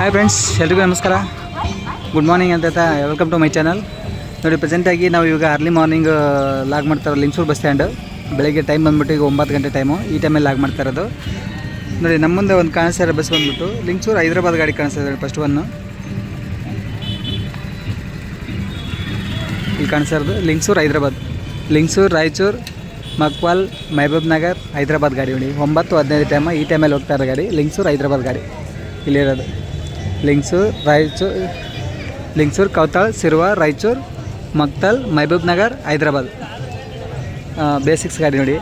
Hi friends, ಎಲ್ರಿಗೂ ನಮಸ್ಕಾರ. Good morning ಅಂತ ವೆಲ್ಕಮ್ ಟು ಮೈ ಚಾನಲ್. ನೋಡಿ, ಪ್ರೆಸೆಂಟಾಗಿ ನಾವು ಇವಾಗ ಅರ್ಲಿ ಮಾರ್ನಿಂಗ್ ಲಾಗ್ ಮಾಡ್ತಾರೆ ಲಿಂಗಸೂರು ಬಸ್ ಸ್ಟ್ಯಾಂಡು. ಬೆಳಗ್ಗೆ ಟೈಮ್ ಬಂದ್ಬಿಟ್ಟು ಈಗ 9 ಗಂಟೆ ಟೈಮು. ಈ ಟೈಮಲ್ಲಿ ಲಾಗ್ ಮಾಡ್ತಾ ಇರೋದು. ನೋಡಿ, ನಮ್ಮ ಮುಂದೆ ಒಂದು ಕಾಣಿಸ್ತಾ ಇರೋ ಬಸ್ ಬಂದ್ಬಿಟ್ಟು ಲಿಂಗಸೂರು ಹೈದರಾಬಾದ್ ಗಾಡಿ ಕಾಣಿಸ್ತಾ ಇದೆ. ಫಸ್ಟ್ ಒನ್ನು ಇಲ್ಲಿ ಕಾಣಿಸ್ತಾ ಇರೋದು ಲಿಂಗಸೂರು ಹೈದರಾಬಾದ್, ಲಿಂಗಸೂರು ರಾಯಚೂರು ಮಕ್ವಾಲ್ ಮಹಬೂಬ್ ನಗರ್ ಹೈದರಾಬಾದ್ ಗಾಡಿ. ನೋಡಿ 9:15 ಟೈಮ್. ಈ ಟೈಮಲ್ಲಿ ಹೋಗ್ತಾ ಇರೋ ಗಾಡಿ ಲಿಂಗಸೂರು ಹೈದರಾಬಾದ್ ಗಾಡಿ. ಇಲ್ಲಿರೋದು ಲಿಂಗಸೂರು ರಾಯಚೂರು, ಲಿಂಗಸೂರು ಕೌತಾಳ್ ಸಿರ್ವಾ ರಾಯಚೂರು ಮಕ್ತಲ್ ಮಹಬೂಬ್ ನಗರ್ ಹೈದರಾಬಾದ್ ಬೇಸಿಕ್ಸ್ ಗಾಡಿ. ನೋಡಿ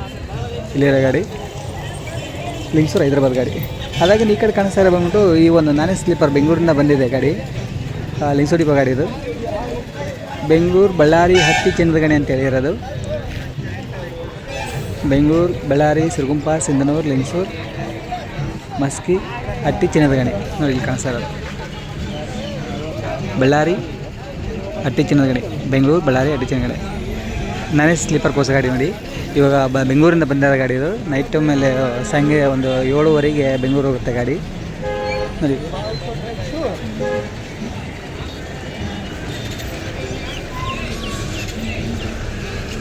ಇಲ್ಲಿರೋ ಗಾಡಿ ಲಿಂಗಸೂರು ಹೈದರಾಬಾದ್ ಗಾಡಿ. ಹಾಗಾಗಿ ಈ ಕಡೆ ಕಾಣಿಸ್ತಾ ಇರೋ ಬಂದ್ಬಿಟ್ಟು ಈ ಒಂದು ನಾನೇ ಸ್ಲೀಪರ್ ಬೆಂಗಳೂರಿಂದ ಬಂದಿದೆ ಗಾಡಿ. ಲಿಂಗಸೂರು ಡಿಪೋ ಗಾಡಿ ಇದು. ಬೆಂಗಳೂರು ಬಳ್ಳಾರಿ ಹತ್ತಿ ಚಿನ್ನದ ಗಣಿ ಅಂತ ಹೇಳಿರೋದು. ಬೆಂಗಳೂರು ಬಳ್ಳಾರಿ ಸಿರುಗುಂಪ ಸಿಂಧನೂರು ಲಿಂಗಸೂರು ಮಸ್ಕಿ ಹಟ್ಟಿ ಚಿನ್ನದ ಗಣಿ. ನೋಡಿ ಇಲ್ಲಿ ಕಾಣಿಸ್ತಾ ಇರೋದು ಬಳ್ಳಾರಿ ಹಟ್ಟಿ ಚಿನ್ನದ ಗಣಿ, ಬೆಂಗಳೂರು ಬಳ್ಳಾರಿ ಹಟ್ಟಿ ಚಿನ್ನದ ಗಣಿ. ನಾನೇ ಸ್ಲೀಪರ್ ಕೋಚ್ ಗಾಡಿ. ನೋಡಿ ಇವಾಗ ಬೆಂಗಳೂರಿಂದ ಬಂದಿರೋ ಗಾಡಿ ಇದು. ನೈಟ್ ಟೈಮ್ ಮೇಲೆ ಸಂಜೆ ಒಂದು 7:15ಗೆ ಬೆಂಗಳೂರು ಹೋಗುತ್ತೆ ಗಾಡಿ. ನೋಡಿ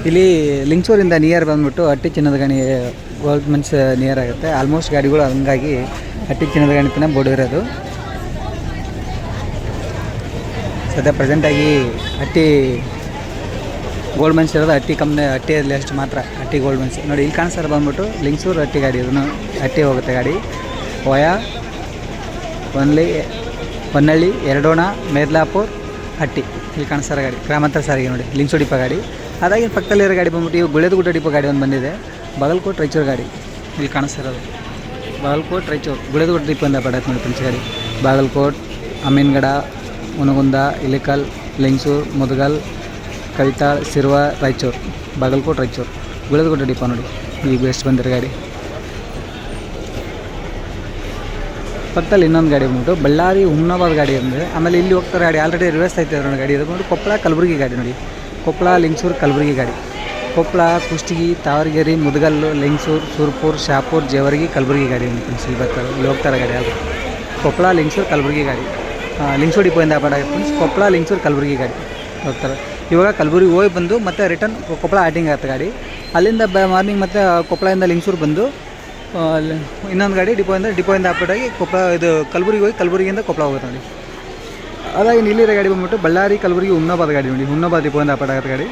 ಇಲ್ಲಿ ಲಿಂಗಸೂರಿಂದ ನಿಯರ್ ಬಂದ್ಬಿಟ್ಟು ಹಟ್ಟಿ ಚಿನ್ನದ ಗಣಿ ಗೌರ್ಮೆಂಟ್ಸ್ ನಿಯರ್ ಆಗುತ್ತೆ. ಆಲ್ಮೋಸ್ಟ್ ಗಾಡಿಗಳು ಹಂಗಾಗಿ ಹಟ್ಟಿ ಚಿನ್ನದ ಗಣಿ ತನಕ ಬೋರ್ಡ್ ಇರೋದು. ಸದ್ಯ ಪ್ರೆಸೆಂಟಾಗಿ ಹಟ್ಟಿ ಗೋಲ್ಡ್ ಮೈನ್ಸ್ ಇರೋದು ಹಟ್ಟಿ ಕಂಪ್ನಿ, ಹಟ್ಟಿಯಲ್ಲಿ ಅಷ್ಟು ಮಾತ್ರ ಹಟ್ಟಿ ಗೋಲ್ಡ್ ಮೈನ್ಸ್. ನೋಡಿ ಇಲ್ಲಿ ಕಾಣಿಸ್ತಾರೆ ಬಂದ್ಬಿಟ್ಟು ಲಿಂಗಸೂರು ಹಟ್ಟಿ ಗಾಡಿ. ಇದನ್ನು ಹಟ್ಟಿ ಹೋಗುತ್ತೆ ಗಾಡಿ ವಯಾ ಹೊನ್ನಳ್ಳಿ ಎರಡೋಣ ಮೇದ್ಲಾಪುರ್ ಹಟ್ಟಿ. ಇಲ್ಲಿ ಕಾಣಿಸ್ತಾರೆ ಗಾಡಿ ಗ್ರಾಮಾಂತರ ಸಾರಿಗೆ. ನೋಡಿ ಲಿಂಗಸೂರು ಡಿಪೋ ಗಾಡಿ. ಅದಾಗಿ ಪಕ್ಕದಲ್ಲಿರೋ ಗಾಡಿ ಬಂದ್ಬಿಟ್ಟು ಇವು ಗುಳೇದಗುಡ್ಡ ಡಿಪೋ ಗಾಡಿ ಒಂದು ಬಂದಿದೆ. ಬಾಗಲಕೋಟೆ ರಾಯಚೂರು ಗಾಡಿ ಇಲ್ಲಿ ಕಾಣಿಸ್ತಿರೋದು. ಬಾಗಲಕೋಟೆ ರಾಯಚೂರು ಗುಳೇದಗುಡ್ಡ ಡಿಪೋ ಅಂತ ಬಡತ್ತೆ ನೋಡಿ ಫ್ರೆಂಡ್ಸ್ ಗಾಡಿ. ಬಾಗಲಕೋಟೆ ಅಮೀನ್ಗಡ ಹುನಗುಂದ ಇಲಿಕಲ್ ಲಿಂಗಸೂರು ಮುದಗಲ್ ಕವಿತಾಳ್ ಸಿರ್ವಾ ರಾಯಚೂರು ಬಾಗಲಕೋಟೆ ರಾಯಚೂರು ಗುಳೇದಗುಡ್ಡ ಡಿಪೋ. ನೋಡಿ ಈಗ ಎಷ್ಟು ಬಂದಿರೋ ಗಾಡಿ. ಪಕ್ಕದಲ್ಲಿ ಇನ್ನೊಂದು ಗಾಡಿ ಬಂದ್ಬಿಟ್ಟು ಬಳ್ಳಾರಿ ಹುಮ್ನಾಬಾದ್ ಗಾಡಿ ಅಂದರೆ. ಆಮೇಲೆ ಇಲ್ಲಿ ಹೋಗ್ತಾರೆ ಗಾಡಿ ಆಲ್ರೆಡಿ ರಿವರ್ಸ್ ಆಯ್ತು ನೋಡಿ ಗಾಡಿ. ಇದು ಬಂದ್ಬಿಟ್ಟು ಕೊಪ್ಪಳ ಕಲಬುರಗಿ ಗಾಡಿ. ನೋಡಿ ಕೊಪ್ಪಳ ಲಿಂಗಸೂರು ಕಲಬುರಗಿ ಗಾಡಿ. ಕೊಪ್ಪಳ ಕುಷ್ಟಗಿ ತಾವರಗೆರೆ ಮುದಗಲ್ಲು ಲಿಂಗಸೂರು ಸುರ್ಪುರ್ ಶಾಪುರ್ ಜೇವರ್ಗಿ ಕಲಬುರಗಿ ಗಾಡಿ. ಇಲ್ಲಿ ಬರ್ತಾರೆ, ಇಲ್ಲಿ ಹೋಗ್ತಾರೆ ಗಾಡಿ. ಅದು ಕೊಪ್ಪಳ ಲಿಂಗಸೂರು ಕಲಬುರಗಿ ಗಾಡಿ. ಲಿಂಗಸೂರು ಡಿಪೋಯಿಂದ ಫ್ರೆಂಡ್ಸ್ ಕೊಪ್ಪಳ ಲಿಂಗಸೂರು ಕಲಬುರಗಿ ಗಾಡಿ ಹೋಗ್ತಾರೆ. ಇವಾಗ ಕಲಬುರಗಿ ಹೋಗಿ ಬಂದು ಮತ್ತೆ ರಿಟರ್ನ್ ಕೊಪ್ಪಳ ಆಟಿಂಗ್ ಆಗುತ್ತೆ ಗಾಡಿ. ಅಲ್ಲಿಂದ ಮಾರ್ನಿಂಗ್ ಮತ್ತು ಕೊಪ್ಪಳದಿಂದ ಲಿಂಗಸೂರು ಬಂದು ಇನ್ನೊಂದು ಗಾಡಿ ಡಿಪೋಯಿಂದ ಆಗಿ ಕೊಪ್ಪಳ ಇದು ಕಲಬುರಗಿ ಹೋಗಿ ಕಲಬುರಗಿಯಿಂದ ಕೊಪ್ಪಳ ಹೋಗುತ್ತೆ ನೋಡಿ. ಅದಾಗಿ ಇಲ್ಲಿರೋ ಗಾಡಿ ಬಂದ್ಬಿಟ್ಟು ಬಳ್ಳಾರಿ ಕಲಬುರಗಿ ಹುಮ್ನಾಬಾದ್ ಗಾಡಿ. ನೋಡಿ ಹುಮ್ನಾಬಾದ್ ಡಿಪೋಯಿಂದ ಆಗುತ್ತೆ ಗಾಡಿ.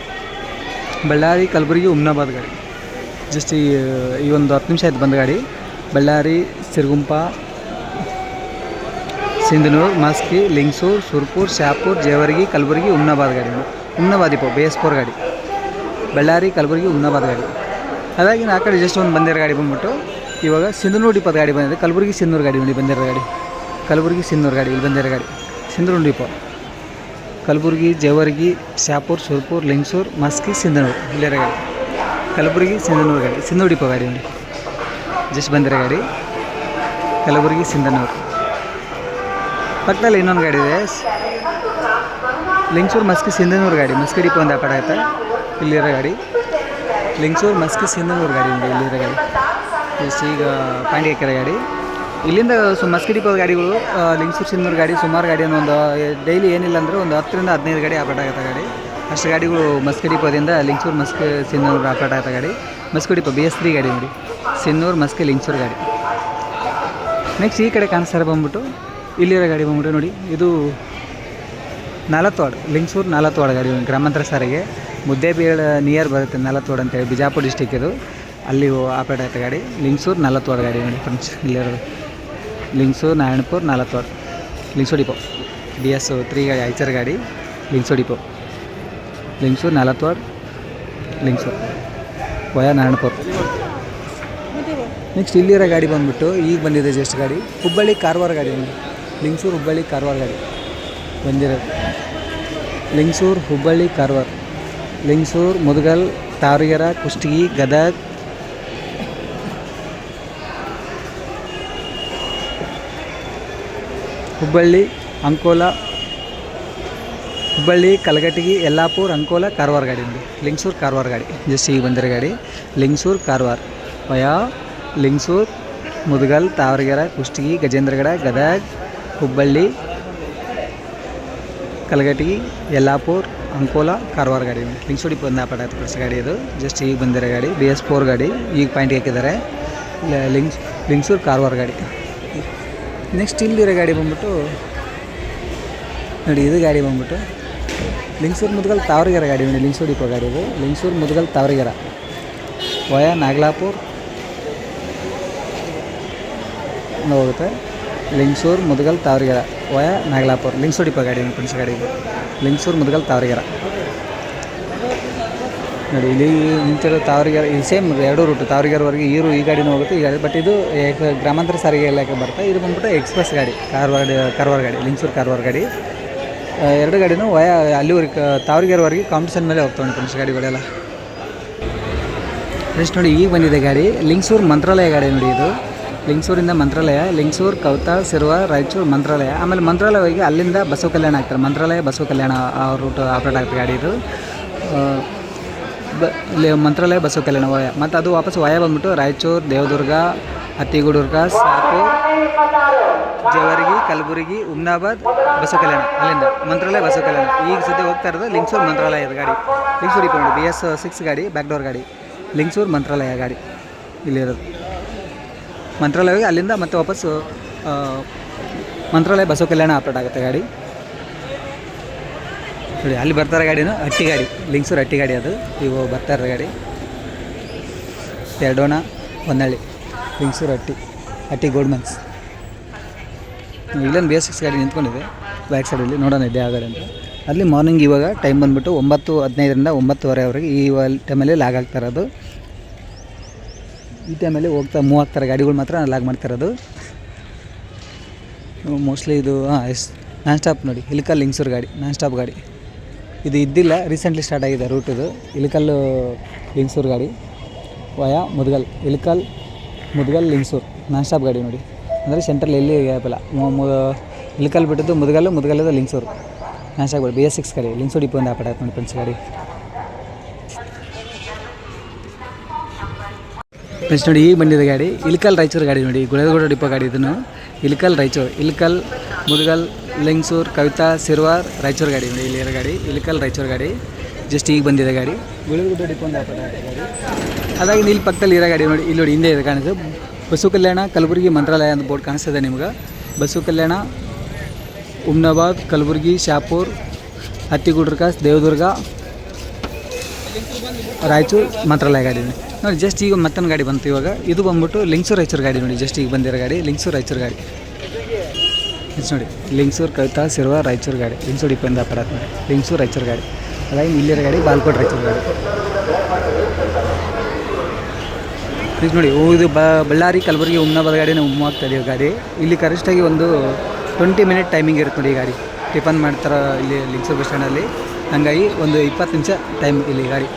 ಬಳ್ಳಾರಿ ಕಲಬುರಗಿ ಹುಮ್ನಾಬಾದ್ ಗಾಡಿ. ಜಸ್ಟ್ ಈ ಒಂದು 10 ನಿಮಿಷ ಆಯ್ತು ಬಂದ ಗಾಡಿ. ಬಳ್ಳಾರಿ ಸಿರುಗುಂಪ ಸಿಂಧನೂರು ಮಸ್ಕಿ ಲಿಂಗಸೂರು ಸುರ್ಪುರ್ ಶಾಪುರ್ ಜೇವರ್ಗಿ ಕಲಬುರಗಿ ಹುಮ್ನಾಬಾದ್ ಗಾಡಿ. ಹುಮ್ನಾಬಾದ್ ಡಿಪೋ BS4 ಗಾಡಿ. ಬಳ್ಳಾರಿ ಕಲಬುರಗಿ ಹುಮ್ನಾಬಾದ್ ಗಾಡಿ. ಅದಾಗಿ ಆ ಕಡೆ ಜಸ್ಟ್ ಒಂದು ಬಂದಿರೋ ಗಾಡಿ ಬಂದ್ಬಿಟ್ಟು ಇವಾಗ ಸಿಂಧನೂರು ಡಿಪೋದ ಗಾಡಿ ಬಂದಿದೆ. ಕಲಬುರಗಿ ಸಿಂಧನೂರು ಗಾಡಿ. ನೋಡಿ ಬಂದಿರೋ ಗಾಡಿ ಕಲಬುರಗಿ ಸಿಂಧನೂರು ಗಾಡಿ. ಇಲ್ಲಿ ಬಂದಿರೋ ಗಾಡಿ ಸಿಂಧನೂರು ಡಿಪೋ. ಕಲಬುರಗಿ ಜೇವರ್ಗಿ ಶಾಪುರ್ ಸುರ್ಪುರ್ ಲಿಂಗಸೂರು ಮಸ್ಕಿ ಸಿಂಧನೂರು ಇಲ್ಲಿರೋ ಗಾಡಿ. ಕಲಬುರಗಿ ಸಿಂಧನೂರು ಗಾಡಿ ಸಿಂಧನೂರು ಡಿಪೋ ಗಾಡಿ. ನೋಡಿ ಜಸ್ಟ್ ಬಂದಿರೋ ಗಾಡಿ ಕಲಬುರಗಿ ಸಿಂಧನೂರು. ಪಕ್ಕದಲ್ಲಿ ಇನ್ನೊಂದು ಗಾಡಿ ಇದೆ ಲಿಂಗಸೂರು ಮಸ್ಕಿ ಸಿಂಧನೂರು ಗಾಡಿ. ಮಸ್ಕಿ ಡಿಪೋ ಒಂದು ಆಗುತ್ತೆ ಇಲ್ಲಿರೋ ಗಾಡಿ. ಲಿಂಗಸೂರು ಮಸ್ಕಿ ಸಿಂಧನೂರು ಗಾಡಿ ನೋಡಿ ಇಲ್ಲಿರೋ ಗಾಡಿ. ಜಸ್ಟ್ ಈಗ ಪಾಂಡಿ ಹಾಕಿರೋ ಗಾಡಿ. ಇಲ್ಲಿಂದ ಮಸ್ಕಿ ಡಿಪೋದ ಗಾಡಿಗಳು ಲಿಂಗಸೂರು ಸಿಂಧನೂರು ಗಾಡಿ ಸುಮಾರು ಗಾಡಿ ಒಂದು ಡೈಲಿ ಏನಿಲ್ಲ ಅಂದರೆ ಒಂದು 10ರಿಂದ 15 ಗಾಡಿ ಆಪರೇಟ್ ಆಗುತ್ತೆ ಗಾಡಿ. ಅಷ್ಟು ಗಾಡಿಗಳು ಮಸ್ಕಿ ಡಿಪೋದಿಂದ ಲಿಂಗಸೂರು ಮಸ್ಕಿ ಸಿಂಧನೂರು ಆಪರೇಟ್ ಆಗುತ್ತೆ ಗಾಡಿ. ಮಸ್ಕಿ ಡಿಪೋ BS3 ಗಾಡಿ. ನೋಡಿ ಸಿಂಧನೂರು ಮಸ್ಕಿ ಲಿಂಗಸೂರು ಗಾಡಿ. ನೆಕ್ಸ್ಟ್ ಈ ಕಡೆ ಕಾಣಿಸ್ತಾರೆ ಬಂದ್ಬಿಟ್ಟು ಇಲ್ಲಿರೋ ಗಾಡಿ ಬಂದ್ಬಿಟ್ಟು ನೋಡಿ ಇದು ನಾಲತ್ವಾಡ್ ಲಿಂಗಸೂರು ನಾಲತ್ವಾಡ್ ಗಾಡಿ. ಗ್ರಾಮಾಂತರ ಸಾರಿಗೆ ಮುದ್ದೇಬೇಳ ನಿಯರ್ ಬರುತ್ತೆ ನಾಲತ್ವಾಡ್ ಅಂತೇಳಿ ಬಿಜಾಪುರ ಡಿಸ್ಟಿಕ್ ಇದು. ಅಲ್ಲಿ ಆಪರೇಟ್ ಆಗುತ್ತೆ ಗಾಡಿ. ಲಿಂಗಸೂರು ನಾಲತ್ವಾಡ್ ಗಾಡಿ. ನೋಡಿ ಫ್ರೆಂಡ್ಸ್ ಇಲ್ಲಿರೋದು ಲಿಂಗಸೂರು ನಾರಾಯಣಪುರ ನಾಲತ್ವಾಡ್ ಲಿಂಗಸೂರು ಡಿಪೋ BS3 ಗಾಡಿ ಐಚರ್ ಗಾಡಿ. Lingsugur depot Lingsugur Nalatwad Lingsugur via Narayanapur. Next ಇಲ್ಲಿರೋ ಗಾಡಿ ಬಂದುಬಿಟ್ಟು ಈಗ ಬಂದಿದೆ ಜಸ್ಟ್ ಗಾಡಿ ಹುಬ್ಬಳ್ಳಿ ಕಾರವಾರ ಗಾಡಿ. ಲಿಂಗಸೂರು ಹುಬ್ಬಳ್ಳಿ ಕಾರವಾರ ಗಾಡಿ ಬಂದಿರೋದು. ಲಿಂಗಸೂರು ಹುಬ್ಬಳ್ಳಿ ಕಾರವಾರ ಲಿಂಗಸೂರು ಮುದಗಲ್ ತಾವರಗೆರೆ ಕುಷ್ಟಗಿ ಗದಗ ಹುಬ್ಬಳ್ಳಿ ಅಂಕೋಲಾ ಹುಬ್ಬಳ್ಳಿ ಕಲಘಟಗಿ ಯಲ್ಲಾಪುರ ಅಂಕೋಲಾ ಕಾರವಾರ ಗಾಡಿ. ನೋಡಿ ಲಿಂಗಸೂರು ಕಾರವಾರ ಗಾಡಿ. ಜಸ್ಟ್ ಈಗ ಬಂದಿರೋ ಗಾಡಿ ಲಿಂಗಸೂರು ಕಾರವಾರ ವಯಾ ಲಿಂಗಸೂರು ಮುದಗಲ್ ತಾವರಗೆರೆ ಕುಷ್ಟಗಿ ಗಜೇಂದ್ರಗಡ ಗದಗ ಹುಬ್ಬಳ್ಳಿ, ಕಲಘಟಗಿ, ಯಲ್ಲಾಪುರ, ಅಂಕೋಲಾ, ಕಾರವಾರ ಗಾಡಿ. ಲಿಂಗ್ಸೂರು ಡಿಪೋ ಒಂದು ಆಪರೇಟ್ ಆಯ್ತು ಫ್ರೆಂಡ್ಸ್ ಗಾಡಿ ಇದು. ಜಸ್ಟ್ ಈಗ ಬಂದಿರೋ ಗಾಡಿ BS4 ಗಾಡಿ, ಈಗ ಪಾಯಿಂಟ್ ಹಾಕಿದ್ದಾರೆ. ಲಿಂಗ್ಸೂರು ಕಾರವಾರ ಗಾಡಿ. ನೆಕ್ಸ್ಟ್ ಇಲ್ಲಿರೋ ಗಾಡಿ ಬಂದ್ಬಿಟ್ಟು ನೋಡಿ, ಇದು ಗಾಡಿ ಬಂದ್ಬಿಟ್ಟು ಲಿಂಗ್ಸೂರು ಮುದ್ಗಲ್ ತಾವರಗೆರೆ ಗಾಡಿ ನೋಡಿ. ಲಿಂಗ್ಸೂರು ಡಿಪೋ ಗಾಡಿ ಇದು. ಲಿಂಗ್ಸೂರು ಮುದ್ಗಲ್ ತಾವರಗೆರೆ ವಯಾ ನಾಗಲಾಪುರ ಹೋಗುತ್ತೆ. ಲಿಂಗ್ಸೂರು ಮುದ್ಗಲ್ ತಾವರಗೆರೆ ವಯಾ ನಾಗಲಾಪುರ. ಲಿಂಗ್ಸೂರು ಡಿಪೋ ಗಾಡಿ ಫ್ರೆಂಡ್ಸ್ ಗಾಡಿ ಇದು. ಲಿಂಗ್ಸೂರು ಮುದ್ಗಲ್ ತಾವರಗೆರೆ ನೋಡಿ. ಇಲ್ಲಿ ನಿಂತಿರೋ ತಾವರಗೆರೆ ಇದು ಸೇಮ್ ಎರಡು ರೂಟು. ತಾವರಗೆರೆವರೆಗೆ ಈ ಗಾಡಿನೂ ಹೋಗುತ್ತೆ, ಈ ಗಾಡಿ. ಬಟ್ ಇದು ಗ್ರಾಮಾಂತರ ಸಾರಿಗೆ ಇಲಾಖೆ ಬರುತ್ತೆ. ಇದು ಬಂದ್ಬಿಟ್ಟು ಎಕ್ಸ್ಪ್ರೆಸ್ ಗಾಡಿ, ಕಾರವಾರ ಗಾಡಿ, ಲಿಂಗ್ಸೂರು ಕಾರವಾರ ಗಾಡಿ. ಎರಡು ಗಾಡಿನೂ ವಯಾ ಅಲ್ಲಿವರೆಗೆ ತಾವರಗೆರೆವರೆಗೆ ಕಾಂಪಿಟೇಷನ್ ಮೇಲೆ ಹೋಗ್ತಾವೆ ಫ್ರೆಂಡ್ಸ್ ಗಾಡಿಗಳೆಲ್ಲ. ನೆಕ್ಸ್ಟ್ ನೋಡಿ, ಈಗ ಬಂದಿದೆ ಗಾಡಿ ಲಿಂಗ್ಸೂರು ಮಂತ್ರಾಲಯ ಗಾಡಿ ನೋಡಿ. ಇದು ಲಿಂಗ್ಸೂರಿಂದ ಮಂತ್ರಾಲಯ, ಲಿಂಗ್ಸೂರು, ಕೌತಾಳ, ಸಿರ್ವಾರ್, ರಾಯಚೂರು, ಮಂತ್ರಾಲಯ. ಆಮೇಲೆ ಮಂತ್ರಾಲಯ ಹೋಗಿ ಅಲ್ಲಿಂದ ಬಸವ ಕಲ್ಯಾಣ ಆಗ್ತಾರೆ. ಮಂತ್ರಾಲಯ ಬಸವ ಕಲ್ಯಾಣ ರೂಟ್ ಆಪ್ರೇಟ್ ಆಗ್ತದೆ ಗಾಡಿ ಇದು. ಮಂತ್ರಾಲಯ ಬಸವ ಕಲ್ಯಾಣ ವಯ. ಮತ್ತು ಅದು ವಾಪಸ್ ವಯ ಬಂದ್ಬಿಟ್ಟು ರಾಯಚೂರು, ದೇವದುರ್ಗ, ಹತ್ತಿಗುಡುರ್ಗ, ಸಾಪೂರ್, ಜೇವರ್ಗಿ, ಕಲಬುರಗಿ, ಹುಮ್ನಾಬಾದ್, ಬಸವ ಕಲ್ಯಾಣ. ಅಲ್ಲಿಂದ ಮಂತ್ರಾಲಯ ಬಸವ ಕಲ್ಯಾಣ. ಈಗ ಸದ್ಯ ಹೋಗ್ತಾ ಇರೋದು ಲಿಂಗ್ಸೂರು ಮಂತ್ರಾಲಯದ ಗಾಡಿ. ಲಿಂಗ್ಸೂರು ಡಿಪೋ ನೋಡಿ, BS6 ಗಾಡಿ, ಬ್ಯಾಕ್ಡೋರ್ ಗಾಡಿ. ಲಿಂಗ್ಸೂರು ಮಂತ್ರಾಲಯ ಗಾಡಿ ಇಲ್ಲಿರೋದು. ಮಂತ್ರಾಲಯ ಅಲ್ಲಿಂದ ಮತ್ತೆ ವಾಪಸ್ಸು ಮಂತ್ರಾಲಯ ಬಸವ ಕಲ್ಯಾಣ ಆಪ್ರೇಟ್ ಆಗುತ್ತೆ ಗಾಡಿ ನೋಡಿ. ಅಲ್ಲಿ ಬರ್ತಾರೆ ಗಾಡಿನ ಹಟ್ಟಿ ಗಾಡಿ, ಲಿಂಗ್ಸೂರು ಹಟ್ಟಿ ಗಾಡಿ ಅದು. ಈಗ ಬರ್ತಾ ಇರೋ ಗಾಡಿ ಎರಡೋಣ ಹೊನ್ನಳ್ಳಿ, ಲಿಂಗ್ಸೂರು ಹಟ್ಟಿ ಗೋಲ್ಡ್ಮನ್ಸ್. ಇಲ್ಲೊಂದು BS6 ಗಾಡಿ ನಿಂತ್ಕೊಂಡಿದೆ ಬ್ಯಾಕ್ ಸೈಡಲ್ಲಿ, ನೋಡೋಣ ಇದೆ ಆ ಗಾಡಿ ಅಂತ. ಅಲ್ಲಿ ಮಾರ್ನಿಂಗ್ ಇವಾಗ ಟೈಮ್ ಬಂದುಬಿಟ್ಟು 9:15ರಿಂದ 9:15 ಈ ಟೈಮಲ್ಲಿ ಲಾಗ್ ಆಗ್ತಾ ಇರೋದು. ಈ ಟೈಮಲ್ಲಿ ಮೂವ್ ಆಗ್ತಾರೆ ಗಾಡಿಗಳು ಮಾತ್ರ ಲಾಗ್ ಮಾಡ್ತಿರೋದು ಮೋಸ್ಟ್ಲಿ. ಇದು ನಾನ್ ಸ್ಟಾಪ್ ನೋಡಿ, ಇಲಿಕಲ್ ಲಿಂಗ್ಸೂರು ಗಾಡಿ, ನಾನ್ ಸ್ಟಾಪ್ ಗಾಡಿ. ಇದು ಇದ್ದಿಲ್ಲ, ರೀಸೆಂಟ್ಲಿ ಸ್ಟಾರ್ಟ್ ಆಗಿದೆ ರೂಟ್ ಇದು. ಇಲಿಕಲ್ ಲಿಂಗ್ಸೂರು ಗಾಡಿ via Mudgal, Ilkal Mudgal Lingsugur non stop ಗಾಡಿ ನೋಡಿ. ಅಂದರೆ ಸೆಂಟ್ರಲ್ಲಿ ಎಲ್ಲಿ ಗ್ಯಾಪ್ ಇಲ್ಲ. ಇಲಿಕಲ್ ಬಿಟ್ಟಿದ್ದು ಮುದ್ಗಲ್ಲದ ಲಿಂಗ್ಸೂರು ನಾನ್ ಸ್ಟಾಪ್ ಗಾಡಿ. BS6 ಗಾಡಿ, ಲಿಂಗ್ಸೂರು ಡಿಪೋ ಒಂದು ಆಪರೇಟ್ ನೋಡಿ ಫ್ರೆಂಡ್ಸ್ ಗಾಡಿ. ಫ್ರೆಂಡ್ಸ್ ನೋಡಿ, ಈಗ ಬಂದಿದೆ ಗಾಡಿ ಇಲಿಕಲ್ ರಾಯಚೂರು ಗಾಡಿ ನೋಡಿ. ಗುಳೇದಗೌಡ ಡಿಪೋ ಗಾಡಿ ಇದನ್ನು. ಇಲಿಕಲ್ ರಾಯಚೂರು, ಇಲಿಕಲ್ ಮುದ್ಗಲ್, ಲಿಂಗ್ಸೂರು, ಕವಿತಾ, ಸಿರ್ವಾರ್, ರಾಯಚೂರು ಗಾಡಿ ನೋಡಿ. ಇಲ್ಲಿರೋ ಗಾಡಿ ಇಲಿಕಲ್ ರಾಯಚೂರು ಗಾಡಿ. ಜಸ್ಟ್ ಈಗ ಬಂದಿದೆ ಗಾಡಿ ಗುಳೇದಗೌಡ ಡಿಪೋ ಒಂದು ಆಪರೇಟ್ ಗಾಡಿ. ಅದಾಗಿ ಇಲ್ಲಿ ಪಕ್ಕದಲ್ಲಿ ಇರೋ ಗಾಡಿ ನೋಡಿ, ಇಲ್ಲಿ ನೋಡಿ ಹಿಂದೆ ಇದೆ ಕಾಣಿಸ್ತದೆ ಬಸವ ಕಲ್ಯಾಣ, ಕಲಬುರಗಿ, ಮಂತ್ರಾಲಯ ಅಂತ ಬೋರ್ಡ್ ಕಾಣಿಸ್ತದೆ ನಿಮ್ಗೆ. ಬಸವ ಕಲ್ಯಾಣ, ಹುಮ್ನಾಬಾದ್, ಕಲಬುರಗಿ, ಶಾಪೂರ್, ಹತ್ತಿಗುಡ್ರಕ, ದೇವದುರ್ಗ, ರಾಯಚೂರು, ಮಂತ್ರಾಲಯ ಗಾಡಿ ನೋಡಿ. ಜಸ್ಟ್ ಈಗ ಮತ್ತೊಂದು ಗಾಡಿ ಬಂತು ಇವಾಗ. ಇದು ಬಂದ್ಬಿಟ್ಟು ಲಿಂಗ್ಸೂರು ರಾಯಚೂರು ಗಾಡಿ ನೋಡಿ. ಜಸ್ಟ್ ಈಗ ಬಂದಿರೋ ಗಾಡಿ ಲಿಂಗ್ಸೂರು ರಾಯಚೂರು ಗಾಡಿ. ನೆಕ್ಸ್ಟ್ ನೋಡಿ, ಲಿಂಗ್ಸೂರು, ಕವಿತಾ, ಸಿರ್ವಾರ್, ರಾಯಚೂರು ಗಾಡಿ. ಲಿಂಗ್ಸೂರು ಡಿಪೋಯಿಂದ ಅಪರಾಧ ನೋಡಿ, ಲಿಂಗ್ಸೂರು ರಾಯಚೂರು ಗಾಡಿ. ಅದಾಗಿ ಇಲ್ಲಿರೋ ಗಾಡಿ ಬಾಲ್ಕೋಟ್ ರಾಯಚೂರು ಗಾಡಿ. ಈಗ ನೋಡಿ, ಇದು ಬಳ್ಳಾರಿ, ಕಲಬುರಗಿ, ಹುಮ್ನಾಬಾದ್ ಗಾಡಿನ ಮೂವ್ ಆಗ್ತಾ ಇದೀವಿ ಗಾಡಿ. ಇಲ್ಲಿ ಕರೆಕ್ಟಾಗಿ ಒಂದು 20 ಮಿನಿಟ್ ಟೈಮಿಂಗ್ ಇರುತ್ತೆ ನೋಡಿ. ಗಾಡಿ ಟಿಫನ್ ಮಾಡ್ತಾರೆ ಇಲ್ಲಿ ಲಿಂಗ್ಸೂರು ಬಸ್ ಸ್ಟ್ಯಾಂಡಲ್ಲಿ. ಹಾಗಾಗಿ ಒಂದು 20 ನಿಮಿಷ ಟೈಮ್ ಇಲ್ಲಿ ಗಾಡಿ.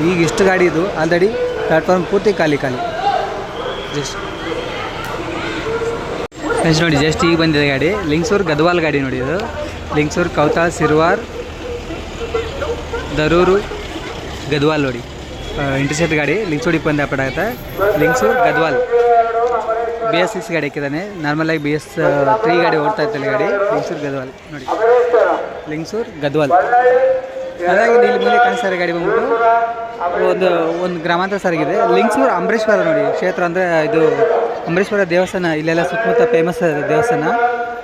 ಈಗ ಇಷ್ಟು ಗಾಡಿ ಇದು ಆಲ್ರೆಡಿ ಪ್ಲ್ಯಾಟ್ಫಾರ್ಮ್ ಪೂರ್ತಿ ಖಾಲಿ ಜಸ್ಟ್. ನೆಕ್ಸ್ಟ್ ನೋಡಿ, ಜಸ್ಟ್ ಈಗ ಬಂದಿದೆ ಗಾಡಿ ಲಿಂಗ್ಸೂರು ಗದ್ವಾಲ್ ಗಾಡಿ ನೋಡಿ. ಇದು ಲಿಂಗ್ಸೂರು, ಕೌತಾಳ, ಸಿರ್ವಾರ್, ದರೂರು, ಗದ್ವಾಲ್ ನೋಡಿ. ಇಂಟರ್ಸೆಟ್ ಗಾಡಿ ಲಿಂಗ್ಸೂರು ಡಿಪೋ ಅಂತ ಆಪರೇಟ್ ಆಗುತ್ತೆ. ಲಿಂಗ್ಸೂರು ಗದ್ವಾಲ್ BS6 ಗಾಡಿ ಹಾಕಿದ್ದಾನೆ. ನಾರ್ಮಲಾಗಿ BS3 ಗಾಡಿ ಓಡ್ತಾ ಇರ್ತಲ್ಲ ಗಾಡಿ. ಲಿಂಗ್ಸೂರು ಗದ್ವಾಲ್ ನೋಡಿ, ಲಿಂಗ್ಸೂರು ಗದ್ವಾಲ್. ಹಾಗಾಗಿ ಇಲ್ಲಿ ಮುಂದೆ ಕಾಣಿಸ್ತಾರೆ ಗಾಡಿ ಬಂದ್ಬಿಟ್ಟು ಒಂದು ಗ್ರಾಮಾಂತರ ಸಾರಿಗಿದೆ. ಲಿಂಗ್ಸೂರು ಅಂಬರೀಶ್ವರ ನೋಡಿ ಕ್ಷೇತ್ರ, ಅಂದರೆ ಇದು ಅಂಬರೀಶ್ವರ ದೇವಸ್ಥಾನ. ಇಲ್ಲೆಲ್ಲ ಸುತ್ತಮುತ್ತ ಫೇಮಸ್ ದೇವಸ್ಥಾನ,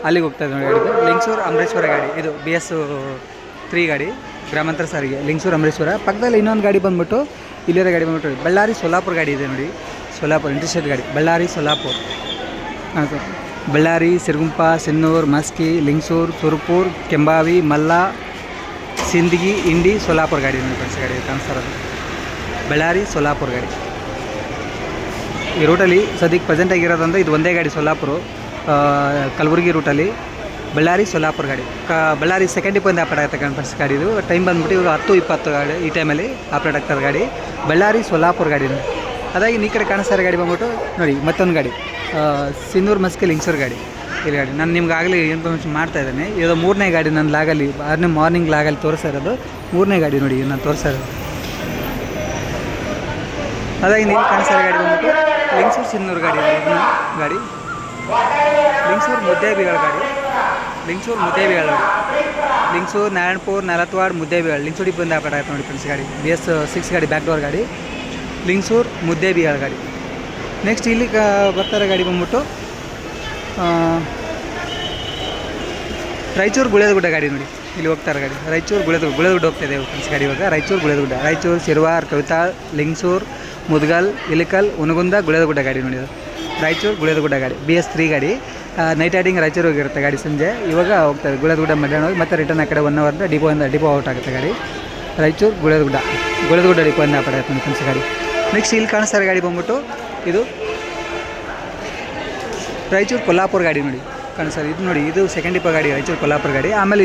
ಅಲ್ಲಿಗೆ ಹೋಗ್ತಾ ಇದೆ ನೋಡಿ ಗಾಡಿದು. ಲಿಂಗ್ಸೂರು ಅಂಬರೀಶ್ವರ ಗಾಡಿ ಇದು BS3 ಗಾಡಿ, ಗ್ರಾಮಾಂತರ ಸಾರಿಗೆ ಲಿಂಗ್ಸೂರು ಅಂಬರೀಶ್ವರ. ಪಕ್ಕದಲ್ಲಿ ಇನ್ನೊಂದು ಗಾಡಿ ಬಂದ್ಬಿಟ್ಟು ಇಲ್ಲಿರೋ ಗಾಡಿ ಬಂದ್ಬಿಟ್ಟು ಬಳ್ಳಾರಿ ಸೋಲಾಪುರ ಗಾಡಿ ಇದೆ ನೋಡಿ. ಸೋಲಾಪುರ ಇಂಟರ್ಸ್ಟೇಟ್ ಗಾಡಿ, ಬಳ್ಳಾರಿ ಸೋಲಾಪುರ. ಬಳ್ಳಾರಿ, ಸಿರುಗುಂಪ, ಸಿನ್ನೂರು, ಮಸ್ಕಿ, ಲಿಂಗ್ಸೂರು, ಸುರಪುರ್, ಕೆಂಬಾವಿ, ಮಲ್ಲ, ಸಿಂದಗಿ, ಇಂಡಿ, ಸೋಲಾಪುರ ಗಾಡಿ ನೋಡಿ ಫ್ರೆಂಡ್ಸ್. ಗಾಡಿ ಕಾಣಿಸ್ತಾ ಇರೋದು ಬಳ್ಳಾರಿ ಸೋಲಾಪುರ ಗಾಡಿ. ಈ ರೂಟಲ್ಲಿ ಸದ್ಯಕ್ಕೆ ಪ್ರೆಸೆಂಟ್ ಆಗಿರೋದಂದ್ರೆ ಇದು ಒಂದೇ ಗಾಡಿ ಸೋಲಾಪುರ ಕಲಬುರಗಿ ರೂಟಲ್ಲಿ. ಬಳ್ಳಾರಿ ಸೋಲಾಪುರ ಗಾಡಿ ಬಳ್ಳಾರಿ ಸೆಕೆಂಡ್ ಡಿಪೋಯಿಂದ ಆಪರೇಟ್ ಆಗುತ್ತೆ ಫ್ರೆಂಡ್ಸ್ ಗಾಡಿ. ಇದು ಟೈಮ್ ಬಂದ್ಬಿಟ್ಟು ಇವಾಗ 10:20 ಗಾಡಿ ಈ ಟೈಮಲ್ಲಿ ಆಪರೇಟ್ ಆಗ್ತಾರೆ ಗಾಡಿ. ಬಳ್ಳಾರಿ ಸೋಲಾಪುರ ಗಾಡಿ. ಅದಾಗಿ ಈ ಕಡೆ ಕಾಣಿಸ್ತಾರೆ ಗಾಡಿ ಬಂದ್ಬಿಟ್ಟು ನೋಡಿ ಮತ್ತೊಂದು ಗಾಡಿ ಸಿನ್ನೂರು, ಮಸ್ಕಿ, ಲಿಂಗ್ಸೂರು ಗಾಡಿ. ಇಲ್ಲಿ ಗಾಡಿ ನಾನು ನಿಮ್ಗೆ ಆಗಲಿ ಇನ್ಫಾರ್ಮೇಷನ್ ಮಾಡ್ತಾ ಇದ್ದೇನೆ. ಇದು 3ನೇ ಗಾಡಿ ನನ್ನ ಲಾಗಲ್ಲಿ ಮಾರ್ನಿಂಗ್ ಲಾಗಲ್ಲಿ ತೋರಿಸ್ತಾ ಇರೋದು 3ನೇ ಗಾಡಿ ನೋಡಿ ನಾನು ತೋರಿಸ್ತಾ ಇರೋದು. ಅದಾಗಿ ನೀವು ಕಾಣಿಸ್ತಾ ಗಾಡಿ ಬಂದ್ಬಿಟ್ಟು ಲಿಂಗ್ಸೂರು ಸಿನ್ನೂರು ಗಾಡಿ ಗಾಡಿ ಲಿಂಗಸೂರು ಮುದ್ದೇಬಿಹಾಳ್ ಗಾಡಿ, ಲಿಂಗಸೂರು ಮುದ್ದೇಬಿಹಾಳ್ ನೋಡಿ, ಲಿಂಗಸೂರು ನಾರಾಯಣಪುರ ನಲತ್ವಾಡ್ ಮುದ್ದೇಬಿಹಾಳ್ ಲಿಂಗಸೂರು ಡಿಪೋಯಿಂದ ಆಪರೇಟ್ ಆಯ್ತು ನೋಡಿ ಫ್ರೆಂಡ್ಸ್ ಗಾಡಿ. BS6 ಗಾಡಿ, ಬ್ಯಾಕ್ ಡೋರ್ ಗಾಡಿ, ಲಿಂಗಸೂರು ಮುದ್ದೇಬಿಹಾಳ್ ಗಾಡಿ. ನೆಕ್ಸ್ಟ್ ಇಲ್ಲಿ ಬರ್ತಾರೆ ಗಾಡಿ ಬಂದ್ಬಿಟ್ಟು ರಾಯಚೂರು ಗುಳೇದಗುಡ್ಡ ಗಾಡಿ ನೋಡಿ, ಇಲ್ಲಿ ಹೋಗ್ತಾರೆ ಗಾಡಿ. ರಾಯಚೂರು ಗುಳೇದಗುಡ್ಡ ಹೋಗ್ತಾಯಿದೆ ಫ್ರೆಂಡ್ಸ್ ಗಾಡಿ ಇವಾಗ. ರಾಯಚೂರು ಗುಳೇದಗುಡ್ಡ, ರಾಯಚೂರು ಶಿರ್ವಾರ್ ಕವಿತಾಳ್ ಲಿಂಗಸೂರು ಮುದ್ಗಲ್ ಇಲಿಕಲ್ ಉನಗುಂದ ಗುಳೇದಗುಡ್ಡ ಗಾಡಿ ನೋಡಿ. ಅದು ರಾಯಚೂರು ಗುಳೇದಗುಡ್ಡ ಗಾಡಿ, BS3 ಗಾಡಿ. ನೈಟ್ ರೈಡಿಂಗ್ ರಾಯಚೂರು ಹೋಗಿರುತ್ತೆ ಗಾಡಿ ಸಂಜೆ. ಇವಾಗ ಹೋಗ್ತಾರೆ ಗುಳೇದಗುಡ್ಡ ಮಧ್ಯಾಹ್ನ ಹೋಗಿ ಮತ್ತೆ ರಿಟರ್ನ್ ಆ ಕಡೆ 1 ಅವರ್ ಡಿಪೋ ಔಟ್ ಆಗುತ್ತೆ ಗಾಡಿ. ರಾಯಚೂರು ಗುಳೇದಗುಡ್ಡ ಡಿಪೋಯಿಂದ ಆಪರೇಟ್ ಆಯ್ತು ಫ್ರೆಂಡ್ಸ್ ಗಾಡಿ. ನೆಕ್ಸ್ಟ್ ಇಲ್ಲಿ ಕಾಣಿಸ್ತಾರೆ ಗಾಡಿ ಬಂದ್ಬಿಟ್ಟು ಇದು ರಾಯಚೂರು ಕೊಲ್ಲಾಪುರ ಗಾಡಿ ನೋಡಿ ಕಾಣಿಸ್ತಾರೆ. ಇದು ನೋಡಿ, ಇದು ಸೆಕೆಂಡ್ ಡಿಪೋ ಗಾಡಿ, ರಾಯಚೂರು ಕೊಲ್ಲಾಪುರ ಗಾಡಿ. ಆಮೇಲೆ